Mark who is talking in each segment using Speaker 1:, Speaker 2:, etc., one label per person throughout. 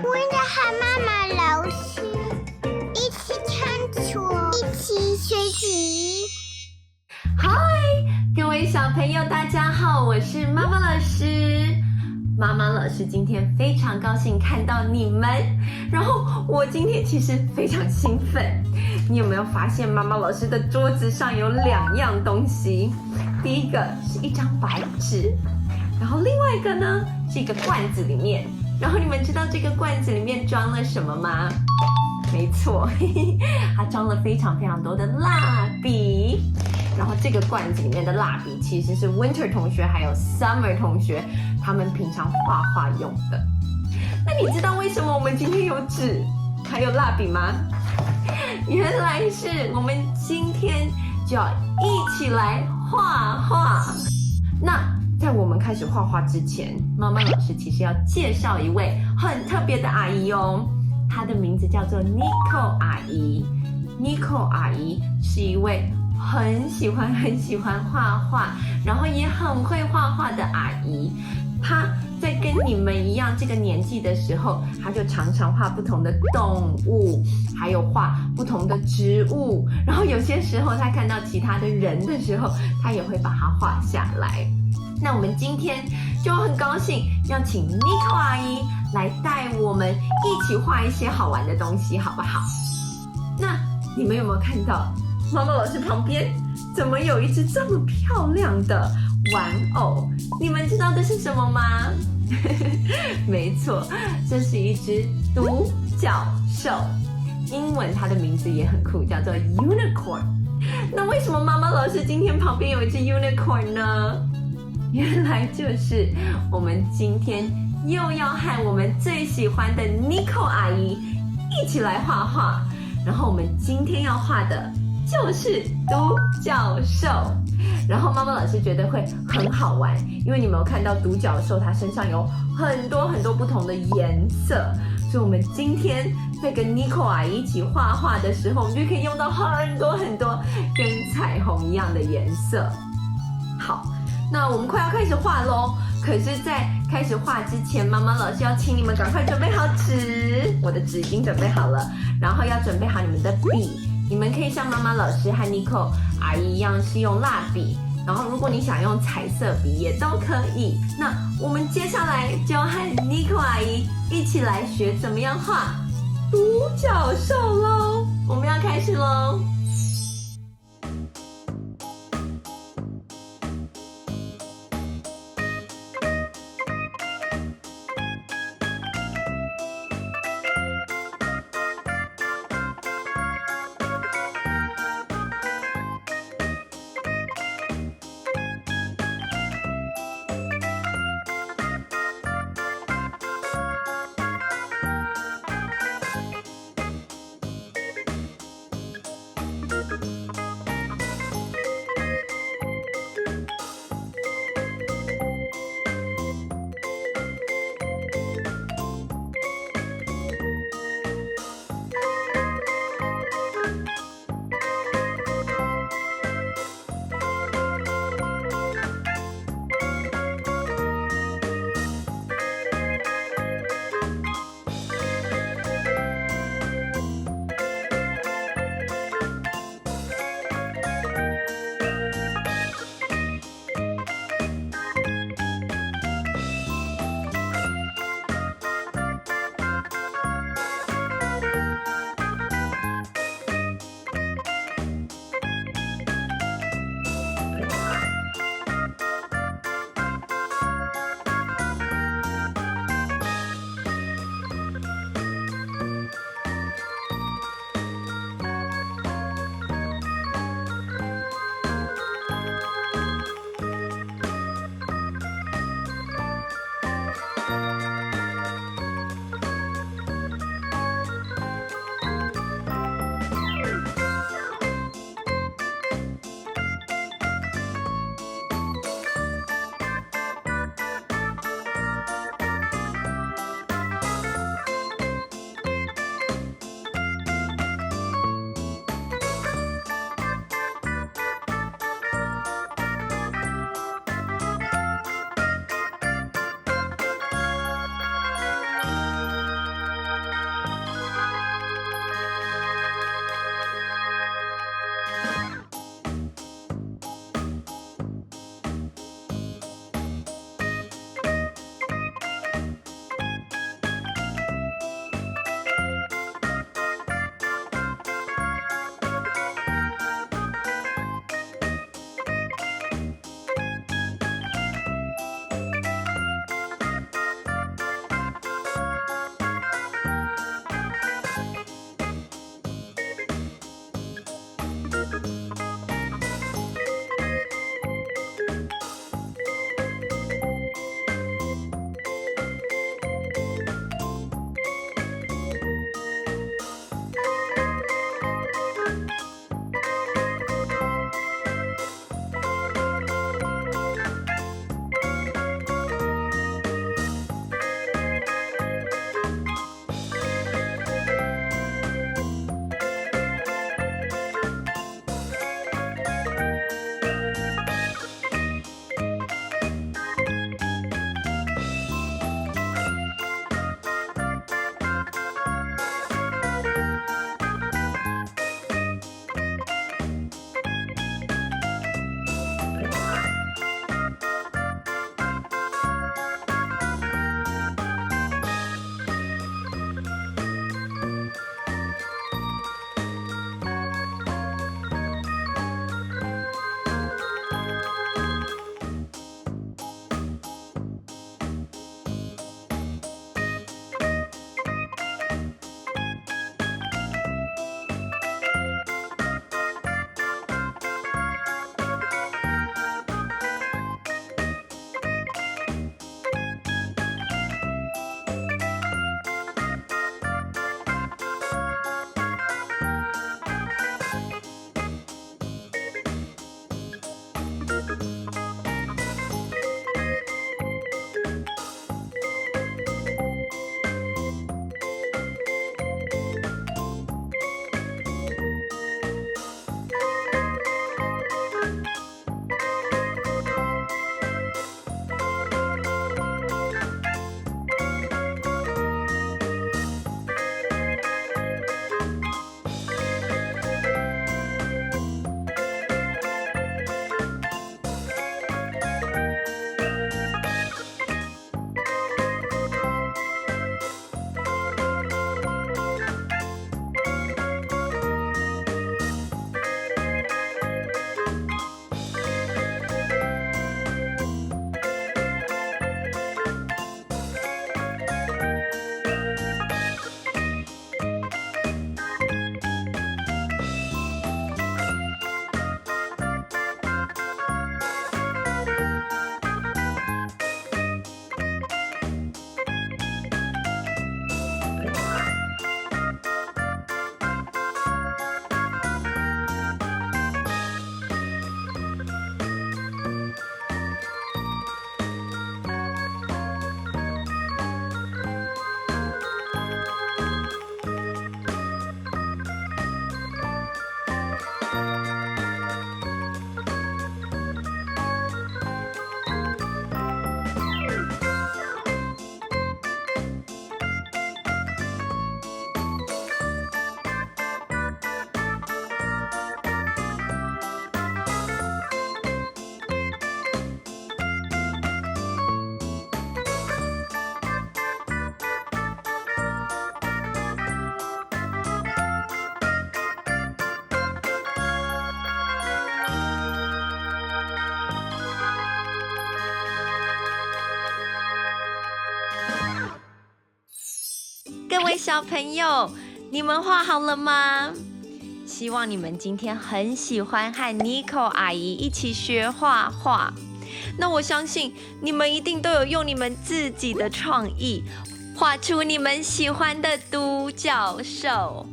Speaker 1: 我的和妈妈老师一起探索，一起学习。
Speaker 2: 嗨，各位小朋友，大家好，我是妈妈老师。妈妈老师今天非常高兴看到你们，然后我今天其实非常兴奋。你有没有发现妈妈老师的桌子上有2样东西？第一个是一张白纸，然后另外一个呢是一个罐子里面。然后你们知道这个罐子里面装了什么吗？没错，它装了非常非常多的蜡笔。然后这个罐子里面的蜡笔其实是 Winter 同学还有 Summer 同学他们平常画画用的。那你知道为什么我们今天有纸还有蜡笔吗？原来是我们今天就要一起来画画。那在我们开始画画之前，妈妈老师其实要介绍一位很特别的阿姨哦，她的名字叫做 Niko 阿姨。Niko 阿姨是一位很喜欢画画，然后也很会画画的阿姨。她在跟你们一样这个年纪的时候，她就常常画不同的动物，还有画不同的植物，然后有些时候她看到其他的人的时候，她也会把它画下来。那我们今天就很高兴要请 Niko 阿姨来带我们一起画一些好玩的东西，好不好？那你们有没有看到妈妈老师旁边怎么有一只这么漂亮的玩偶？你们知道这是什么吗？没错，这是一只独角兽，英文它的名字也很酷，叫做 Unicorn。 那为什么妈妈老师今天旁边有一只 Unicorn 呢？原来就是我们今天又要和我们最喜欢的 Niko 阿姨一起来画画，然后我们今天要画的就是独角兽。然后妈妈老师觉得会很好玩，因为你们有看到独角兽它身上有很多不同的颜色，所以我们今天在跟 Niko 阿姨一起画画的时候，我们就可以用到很多跟彩虹一样的颜色。好，那我们快要开始画咯，可是在开始画之前，妈妈老师要请你们赶快准备好纸，我的纸已经准备好了，然后要准备好你们的笔，你们可以像妈妈老师和 Niko 阿姨一样是用蜡笔，然后如果你想用彩色笔也都可以。那我们接下来就要和 Niko 阿姨一起来学怎么样画独角兽咯，我们要开始咯。各位小朋友，你们画好了吗？希望你们今天很喜欢和 Niko 阿姨一起学画画。那我相信你们一定都有用你们自己的创意，画出你们喜欢的独角兽。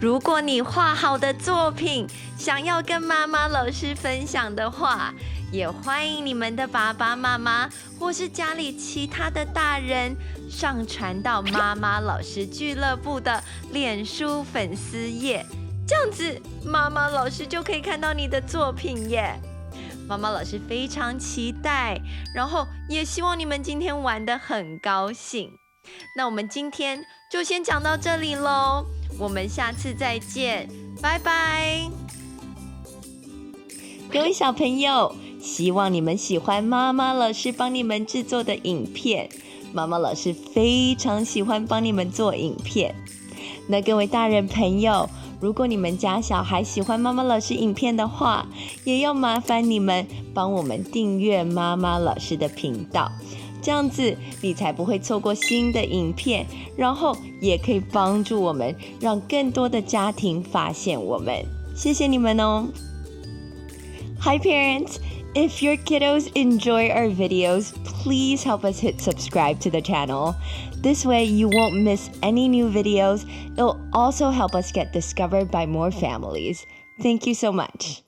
Speaker 2: 如果你画好的作品想要跟妈妈老师分享的话，也欢迎你们的爸爸妈妈或是家里其他的大人上传到妈妈老师俱乐部的脸书粉丝页，这样子妈妈老师就可以看到你的作品耶。妈妈老师非常期待，然后也希望你们今天玩得很高兴。那我们今天就先讲到这里咯，我们下次再见，拜拜。各位小朋友，希望你们喜欢妈妈老师帮你们制作的影片。妈妈老师非常喜欢帮你们做影片。那各位大人朋友，如果你们家小孩喜欢妈妈老师影片的话，也要麻烦你们帮我们订阅妈妈老师的频道，这样子你才不会错过新的影片，然后也可以帮助我们让更多的家庭发现我们。谢谢你们哦。Hi parents! If your kiddos enjoy our videos, please help us hit subscribe to the channel. This way you won't miss any new videos. It'll also help us get discovered by more families. Thank you so much.